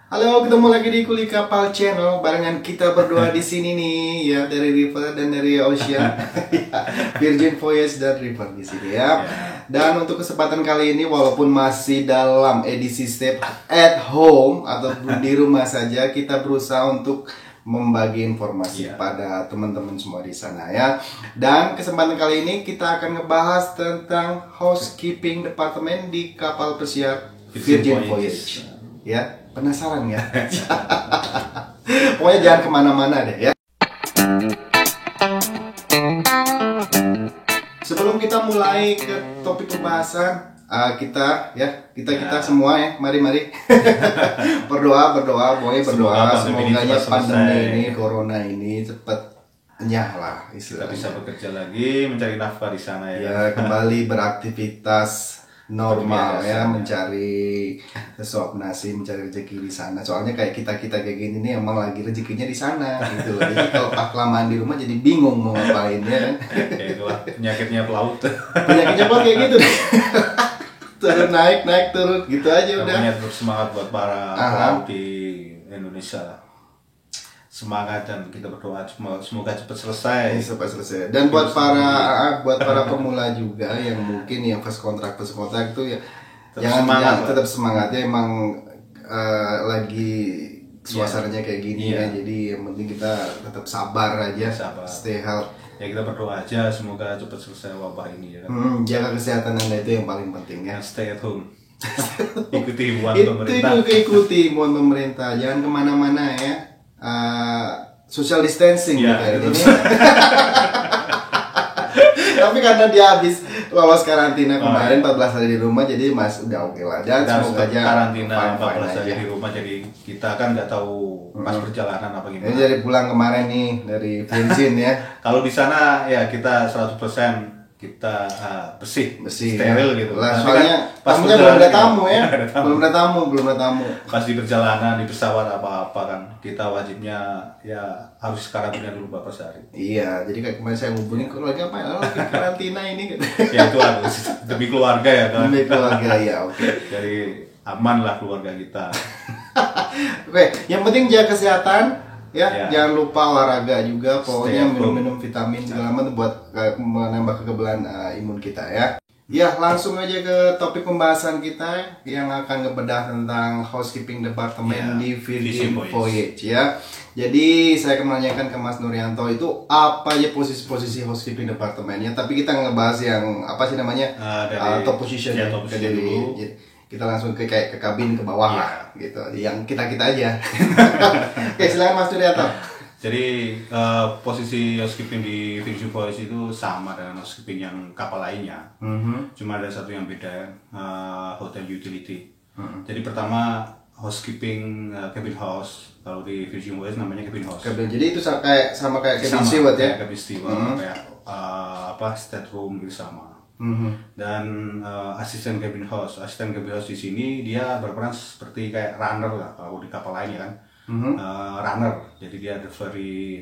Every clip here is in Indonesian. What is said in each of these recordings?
Halo, ketemu lagi di Kuli Kapal Channel barengan kita berdua di sini nih ya, dari River dan dari Ocean. Virgin Voyage dan River di sini ya. Dan untuk kesempatan kali ini walaupun masih dalam edisi step at home atau di rumah saja, kita berusaha untuk membagi informasi pada teman-teman semua di sana ya. Dan kesempatan kali ini kita akan ngebahas tentang housekeeping departemen di kapal pesiar Virgin Voyage. Ya, penasaran ya? Pokoknya jangan kemana-mana deh ya. Sebelum kita mulai ke topik pembahasan, kita semua ya, mari berdoa, semoga pandemi ini, corona ini cepat enyah lah istilahnya. Kita bisa bekerja lagi, mencari nafkah di sana ya. Ya, kembali beraktivitas normal ya, mencari sesuap nasi, mencari rezeki di sana. Soalnya kayak kita kayak gini nih emang lagi rezekinya di sana gitu loh. Jadi kalau kelamaan di rumah jadi bingung mau ngapain ya kan. Ya itulah penyakitnya pelaut. Penyakitnya pelaut kayak gitu deh. Turun naik turun gitu aja udah. Pokoknya terus semangat buat para pelaut di Indonesia. Semangat dan kita berdoa semoga cepat selesai. Dan buat para pemula juga yang mungkin yang first contract itu ya tetap semangat ya, emang lagi suasananya kayak gini ya. Jadi yang penting kita tetap sabar aja, stay healthy. Ya kita berdoa aja semoga cepat selesai wabah ini ya kan. Jaga kesehatan Anda, itu yang paling penting ya. Stay at home. Ikuti himbauan pemerintah. Ikuti himbauan pemerintah, jangan kemana-mana ya. Social distancing ya, gitu ini. Tapi karena dia habis lolos karantina kemarin 14 hari di rumah, jadi Mas udah oke lah. Dan semoga aja karantina 14 hari di rumah, jadi kita kan nggak tahu pas perjalanan apa gimana. Ini dari pulang kemarin nih dari Virgin ya. Kalau di sana ya kita 100% kita bersih, steril ya. gitu. Lah, soalnya tamunya belum ada tamu ya. belum ada tamu. Pas di perjalanan di pesawat apa-apa kan, kita wajibnya ya harus karantina dulu beberapa hari. Iya, jadi kayak kemarin saya hubungin keluarga apa ya, lagi karantina ini kan. Ya itu harus demi keluarga ya kan. Demi keluarga ya, oke. Jadi aman lah keluarga kita. Oke, yang penting jaga kesehatan. Ya, jangan lupa olahraga juga, pokoknya minum vitamin segala macam buat menambah kekebalan imun kita ya. Ya, langsung aja ke topik pembahasan kita yang akan ngebedah tentang housekeeping departemen di Virgin Voyage ya. Jadi saya akan menanyakan ke Mas Nuryanto itu apa aja posisi housekeeping departemennya, tapi kita ngebahas yang apa sih namanya top position ya, dulu. Kita langsung ke kabin ke bawah lah gitu, yang kita aja. Oke, silakan Mas Nuryanto. Jadi posisi housekeeping di Virgin Voyage itu sama dengan housekeeping yang kapal lainnya. Cuma ada satu yang beda, hotel utility. Jadi pertama housekeeping cabin house, kalau di Virgin Voyage namanya cabin house. Jadi itu sama kayak cabin steward ya? Cabin steward, kayak stateroom gitu sama. Dan asisten cabin house di sini dia berperan seperti kayak runner lah kalau di kapal lainnya kan. Runner, jadi dia delivery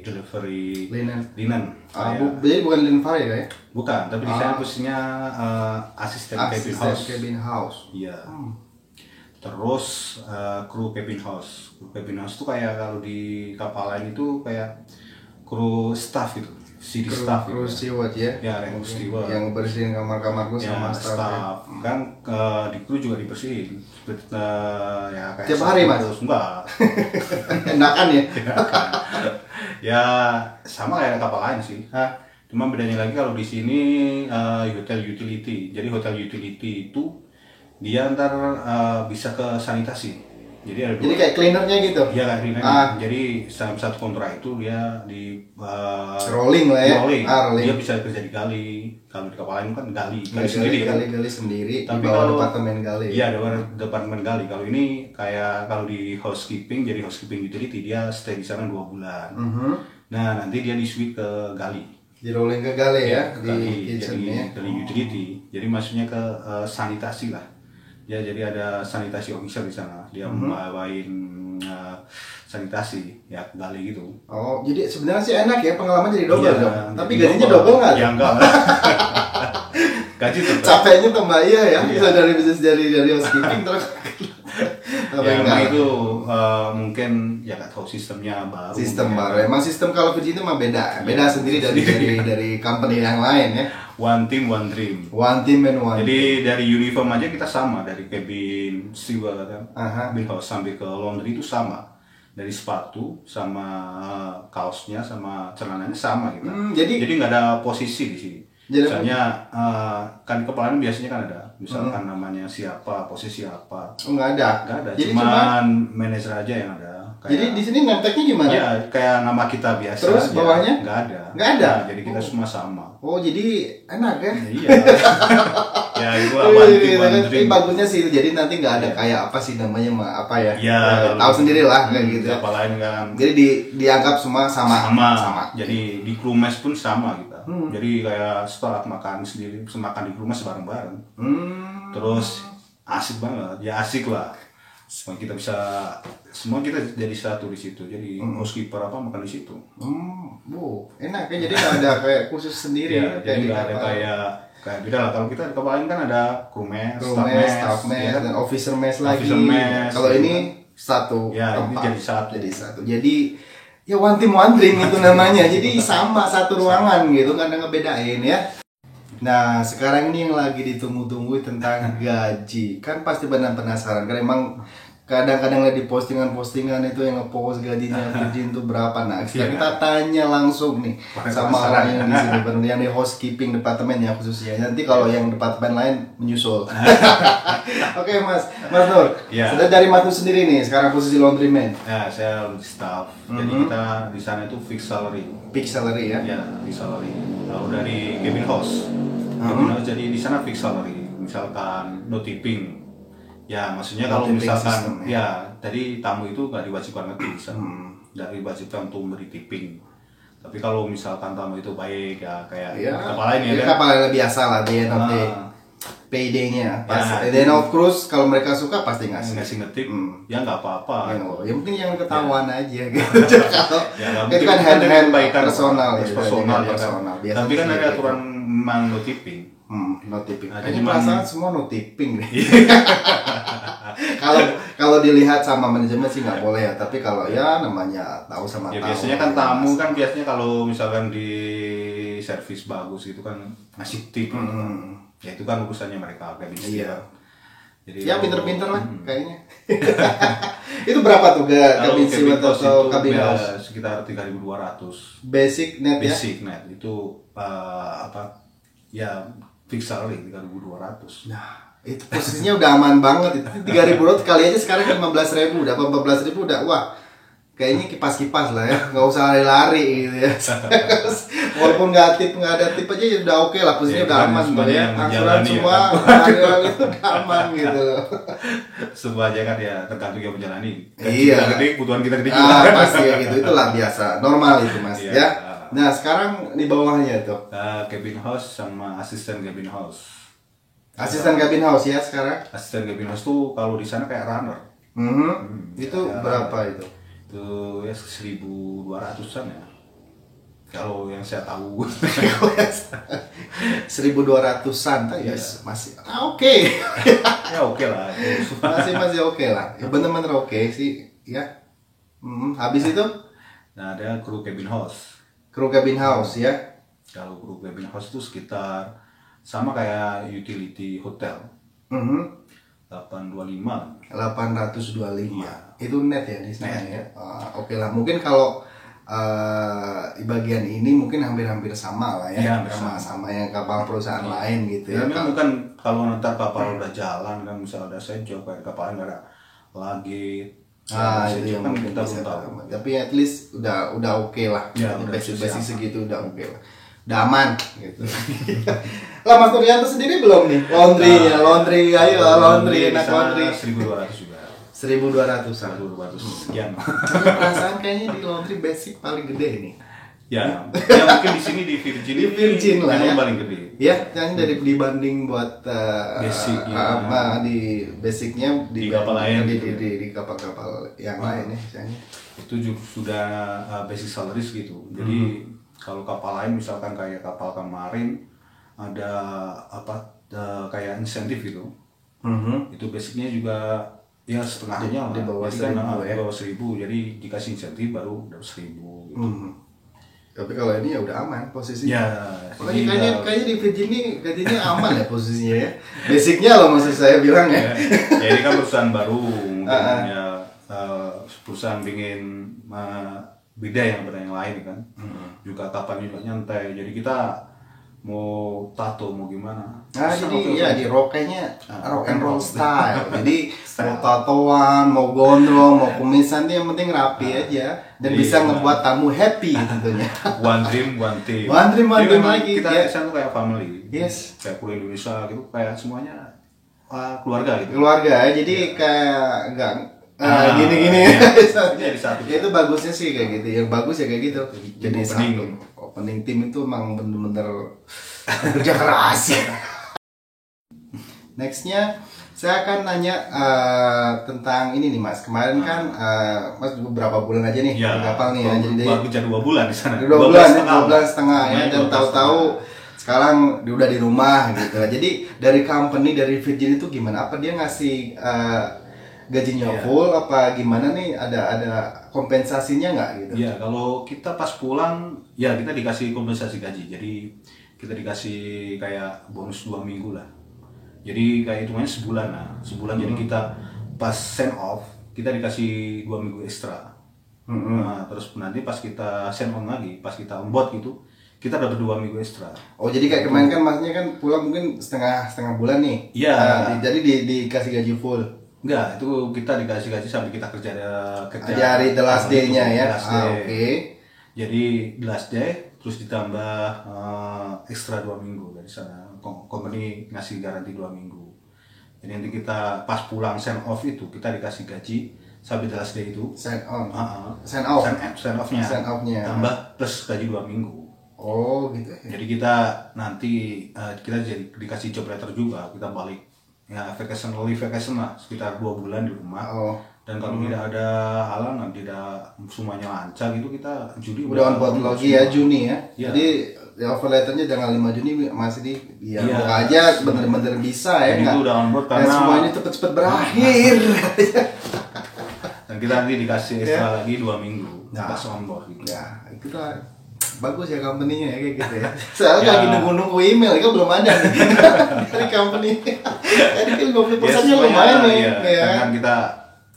linen. Jadi bukan linen ya? Bukan, tapi di sana posisinya asisten cabin house. Iya. Terus kru cabin house itu kayak kalau di kapal lain itu kayak kru staff gitu. Kru steward ya? Ya, steward yang bersihin kamar-kamarku sama staff. Kan di kru juga dibersihin. Ya kayak tiap hari Mas? Enggak. Enakan ya? Ya sama kayak kapal lain sih. Cuma bedanya lagi kalau di sini hotel utility. Jadi hotel utility itu dia ntar bisa ke sanitasi. Jadi kayak cleanernya gitu? Iya, kayak cleanernya. Jadi satu kontrak itu dia di rolling lah ya? Rolling. Dia bisa kerja di gali. Kalau di kapal lain kan gali sendiri. Tapi kalau departemen gali. Iya, departemen gali. Kalau ini kayak kalau di housekeeping, jadi housekeeping utility dia stay di sana 2 bulan. Nah, nanti dia di switch ke gali. Di rolling ke gali ya? Di kitchen-nya. Gali utility. Jadi maksudnya ke sanitasi lah. Ya, jadi ada sanitasi officer di sana. Dia membawain sanitasi ya gali gitu. Oh, jadi sebenarnya sih enak ya, pengalaman jadi double dong. Tapi gajinya double nggak? Ya enggak. Gaji tetap. Capeknya tambah ya. Bisa dari bisnis dari housekeeping terus Ya emang itu mungkin ya nggak tahu sistemnya baru. Sistem baru. Emang sistem kalau Virgin itu mah beda sendiri dari company yang lain ya. One team, one dream. One team and one. Jadi dari uniform aja kita sama, dari cabin steward kan, cabin house sampai ke laundry itu sama. Dari sepatu sama kaosnya sama celananya sama gitu. Jadi nggak ada posisi di sini. Misalnya kan kepala biasanya kan ada, misalkan namanya siapa, posisi apa. Nggak ada. Jadi cuman manajer aja yang ada. Jadi di sini ngeteknya gimana? Ya kayak nama kita biasa. Terus bawahnya? Nggak ada. Nggak ada. Nah, jadi kita semua sama. Oh jadi enak ya? Iya. Ya itu one dream. Bagusnya sih, jadi nanti nggak ada kayak apa sih namanya apa ya? Ya. Tahu sendiri lah kayak gitu. Apa lain kan? Jadi dianggap semua sama. Jadi di crew mes pun sama kita. Jadi kayak setelah makan sendiri, makan di crew mes bareng-bareng. Terus asik banget, ya asik lah. Semua kita jadi satu di situ. Jadi housekeeper apa makan di situ. Enak ya. Jadi nggak ada kayak khusus sendiri. Ya, jadi nggak ada kayak beda lah. Kalau kita di kapal lain kan ada crew mes, staff mes, ya, dan officer mes lagi. Kalau gitu ini kan. satu ya, tempat. Ini jadi satu. Jadi ya one team one dream itu namanya. Jadi sama satu ruangan gitu, nggak ada ngebedain ya. Nah sekarang ini yang lagi ditunggu-tunggu tentang gaji. Kan pasti benar penasaran, karena emang kadang-kadang lihat di postingan-postingan itu yang ngepost gajinya Virgin itu berapa. Nah sekarang kita tanya langsung nih sama orang yang di sini, yang di housekeeping departemen ya khususnya. Nanti kalau yang departemen lain menyusul. Oke Mas Nur, sudah dari Mas Nur sendiri nih sekarang posisi laundryman. Ya saya staff. Jadi kita di sana itu fixed salary. Fixed salary ya? Ya fixed salary. Lalu dari cabin house. Jadi di sana fixed salary. Misalkan no tipping. Ya maksudnya kalau misalkan system, ya tadi tamu itu nggak diwajibkan ngetip, nggak diwajibkan untuk memberi tipping. Tapi kalau misalkan tamu itu baik ya kayak kapal lain ya kan? Kapal biasa lah, day of day payday-nya pas day of cruise kalau mereka suka pasti ngasih ngetip. Ya nggak apa-apa. Yang penting jangan ketahuan aja gitu. Itu kan hand personal. Tapi kan ada aturan memang no tipping. No tipping. Kayaknya perasaan semua no tipping deh. Kalau dilihat sama manajemen sih nggak boleh ya. Tapi kalau ya namanya tahu sama tahu. Biasanya kan tamu kan biasanya kalau misalkan di servis bagus itu kan ngasih tip. Ya itu kan urusannya mereka kayak gitu. Jadi ya pinter-pinter lah kayaknya. Itu berapa tuh cabin steward atau cabin house? Sekitar 3.200. Basic net ya? Basic net itu ya fixed salary 3.200. Nah, itu posisinya udah aman banget. Itu 3.200 kali aja sekarang 15.000 udah 14.000 udah. Wah, kayaknya kipas-kipas lah ya. Nggak usah lari-lari gitu ya. Walaupun nggak ada tip aja udah oke lah. Posisinya udah aman ya. Angsuran semua itu udah aman gitu loh. Semua aja kan ya tergantung yang menjalani. Iya. Gede, kebutuhan kita gede juga. Pasti ya gitu. Itulah biasa. Normal itu Mas ya. Nah sekarang di bawahnya tuh cabin house sama asisten cabin house. Asisten cabin house ya sekarang? Asisten cabin house tuh kalau di sana kayak runner. Itu berapa itu? Itu ya 1.200-an ya. Kalau yang saya tahu 1.200-an ya masih oke. Ya oke lah. Masih oke lah. Ya bener-bener oke sih ya. Habis itu? Nah ada kru cabin house. Kru cabin house ya. Kalau kru cabin house itu sekitar sama kayak utility hotel. 825. Iya. Itu net ya di sana ya. Oke lah. Mungkin kalau di bagian ini mungkin hampir-hampir sama lah ya. Sama yang kapal perusahaan lain gitu ya. Memang bukan kalau nanti kapal udah jalan kan misalnya ada sejob kayak kapal nggak ada lagi. Itu yang kan mungkin kita bisa belum tahu. Tapi at least udah oke lah. Ya, basic segitu udah oke lah. Udah aman gitu. Lah Mas Nuryanto sendiri belum nih laundry enak laundry 1.200 juga. 1.200-an. 1.200 sekian. Perasaan kayaknya di laundry basic paling gede ini. Ya mungkin di sini di Virgin lah ya. Paling gede. Ya, yang dibanding buat basic di basicnya di kapal lain di kapal-kapal yang lain ya misalnya. Itu juga sudah basic salaries gitu. Jadi kalau kapal lain misalkan kayak kapal kemarin ada kayak insentif gitu. Itu basicnya juga Ya setengahnya di bawah jadi 1.000 kan, ya. di bawah 1.000, jadi dikasih insentif baru dapat 1.000 gitu. Tapi kalau ini ya udah aman posisinya. Ya, Makanya kayaknya di Virgin ini gajinya aman ya posisinya ya. Basicnya loh maksud saya bilang ya. Ya ini kan perusahaan baru, mungkin ya perusahaan ingin beda yang yang lain kan. Juga kapan juga nyantai. Jadi kita mau tato mau gimana. Nah jadi ya di rokenya rock and roll style. Jadi mau tatoan, mau gondrong, mau kumisan yang penting rapi aja dan bisa ngebuat tamu happy tentunya. One dream, one team. One dream lagi. Kita ya. tuh kayak family. Yes. Kayak pulau Indonesia gitu, kayak semuanya keluarga gitu. Keluarga, jadi kayak enggak gini-gini. Jadi satu. Ya itu bagusnya sih kayak gitu. Yang bagus ya kayak gitu. Jadi Opening. Opening tim itu emang bener-bener kerja keras. Nextnya saya akan nanya tentang ini nih Mas. Kemarin kan Mas beberapa bulan aja nih di kapal nih ya. Jadi baru 2 bulan di sana. 2 bulan setengah ya. Dan tahu-tahu sekarang dia udah di rumah gitu. Jadi dari company dari Virgin itu gimana? Apa dia ngasih gajinya full apa gimana nih, ada kompensasinya nggak gitu? Iya, kalau kita pas pulang ya kita dikasih kompensasi gaji, jadi kita dikasih kayak bonus 2 minggu lah, jadi kayak hitungannya sebulan lah, jadi kita pas send off kita dikasih 2 minggu ekstra. Nah, terus nanti pas kita send on lagi, pas kita on board gitu kita dapat 2 minggu ekstra. Oh jadi kayak kemarin kan masnya kan pulang mungkin setengah bulan nih? Iya. Jadi dikasih gaji full? Enggak, itu kita dikasih gaji sampai kita kerja hari the last day-nya ya. Oke. Jadi the last day terus ditambah ekstra 2 minggu dari sana. Company ngasih garansi 2 minggu. Jadi nanti kita pas pulang send off itu kita dikasih gaji sampai the last day itu. Send on. Send off-nya. Tambah plus gaji 2 minggu. Oh gitu. Jadi kita nanti kita jadi dikasih job letter juga, kita balik ya vacation lah sekitar 2 bulan di rumah. Dan kalau tidak ada halangan, tidak semuanya lancar gitu, kita Juni udah on board lagi ya Juni ya. Jadi offer letternya tanggal 5 Juni masih buka aja bener-bener bisa ya. Itu udah on board karena semuanya cepet-cepet berakhir. Dan kita nanti dikasih ekstra lagi 2 minggu pas on board gitu. Ya itu lah. Bagus ya company-nya ya kayak gitu ya. Soalnya lagi nunggu email, kan belum ada nih dari company. Jadi kan 50%-nya lumayan nih. Ya. Kan kita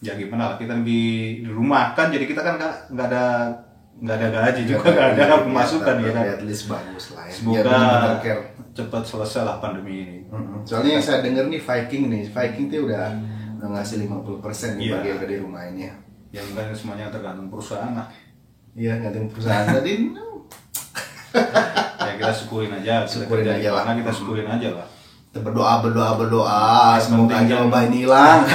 ya gimana lah, kita di rumah kan, jadi kita kan nggak ada gaji juga, nggak ada pemasukan ya kan. At least bagus lah ya. Semoga cepat selesai lah pandemi ini. Soalnya yang saya dengar nih Viking tuh udah ngasih 50% nih bagi di rumah ini ya. Yang kan semuanya tergantung perusahaan lah. Iya, gantiin perusahaan tadi. Ya kita syukurin aja lah. Karena kita syukurin aja lah. Kita berdoa, semoga aja wabah ini hilang.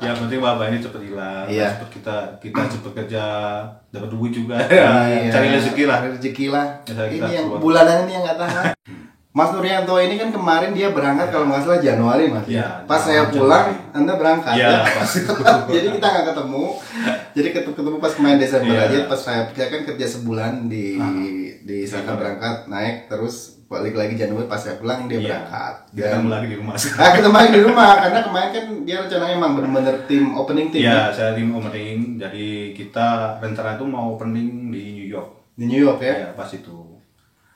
Ya penting wabah ini cepet hilang. Iya. Kita cepet kerja, dapat duit juga. Iya. Cari rezeki lah. Ini yang bulanan ini yang nggak tahan. Mas Nuryanto ini kan kemarin dia berangkat kalau nggak salah Januari Mas. Ya, pas saya pulang, Anda berangkat ya. Jadi kita nggak ketemu. Jadi ketemu pas kemarin Desember aja. Pas saya kan kerja sebulan di sana berangkat naik terus balik lagi Januari, pas saya pulang dia berangkat. Ketemu lagi di rumah. Ketemu lagi di rumah karena kemarin kan dia rencananya emang bener-bener tim opening tim. Ya, saya tim opening. Jadi kita rencana itu mau opening di New York. Di New York ya? Ya pas itu.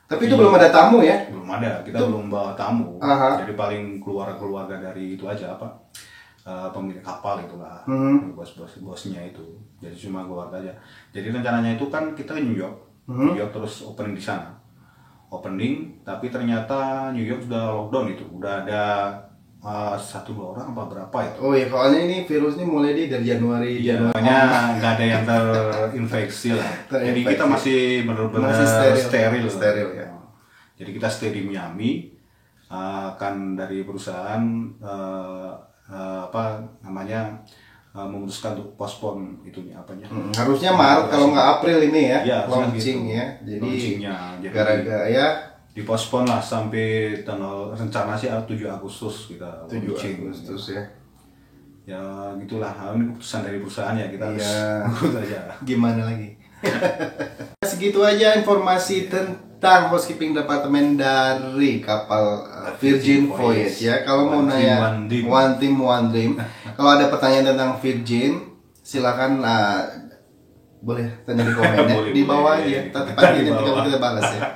Tapi itu belum ada tamu ya? Belum ada, kita belum bawa tamu. Jadi paling keluarga dari itu aja pemilik kapal itulah, bosnya itu. Jadi cuma keluarga aja. Jadi rencananya itu kan kita ke New York, New York terus opening di sana. Opening, tapi ternyata New York sudah lockdown itu, udah ada 1-2 orang apa berapa itu. Oh iya, soalnya ini virus ini mulai dari Januari. Makanya nggak ada yang terinfeksi lah. Jadi kita masih benar-benar steril ya. Jadi kita stay di Miami, kan dari perusahaan memutuskan untuk postpone itunya apanya. Harusnya Maret kalau nggak April ini ya, launching gitu. Ya. Jadi gara-gara ya dipospon lah sampai tanggal rencana sih 7 Agustus kita 7 Agustus ya. Ya gitulah, ini keputusan dari perusahaan ya, kita harus urut aja. Gimana lagi? Segitu aja informasi tentang housekeeping departemen dari kapal Virgin Voyage ya. Kalau mau nanya One Team One Dream, kalau ada pertanyaan tentang Virgin, silakan boleh tanya di komen ya, di bawah aja. Tapi pagi nanti kita balas ya.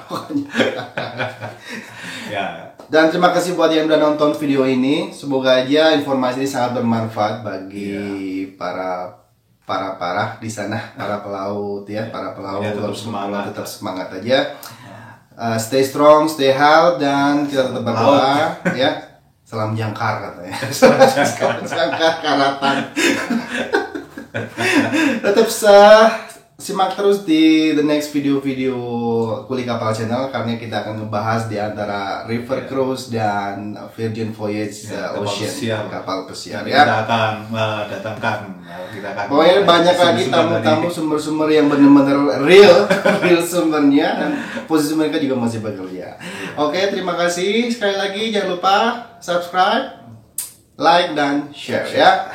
Ya. Dan terima kasih buat yang udah nonton video ini. Semoga aja informasi ini sangat bermanfaat bagi para di sana, para pelaut ya, para pelaut tetap semangat aja. Stay strong, stay healthy, dan kita tetap berdoa ya. Salam jangkar katanya. Salam jangkar karatan. Tetap simak terus di the next video-video Kuli Kapal Channel, karena kita akan ngebahas di antara River Cruise dan Virgin Voyage Ocean, kapal pesiar ya. Kita akan mendatangkan pokoknya banyak lagi tamu-tamu sumber-sumber yang benar-benar real sumbernya, dan posisi mereka juga masih bekerja. Oke, terima kasih sekali lagi, jangan lupa subscribe, like, dan share ya.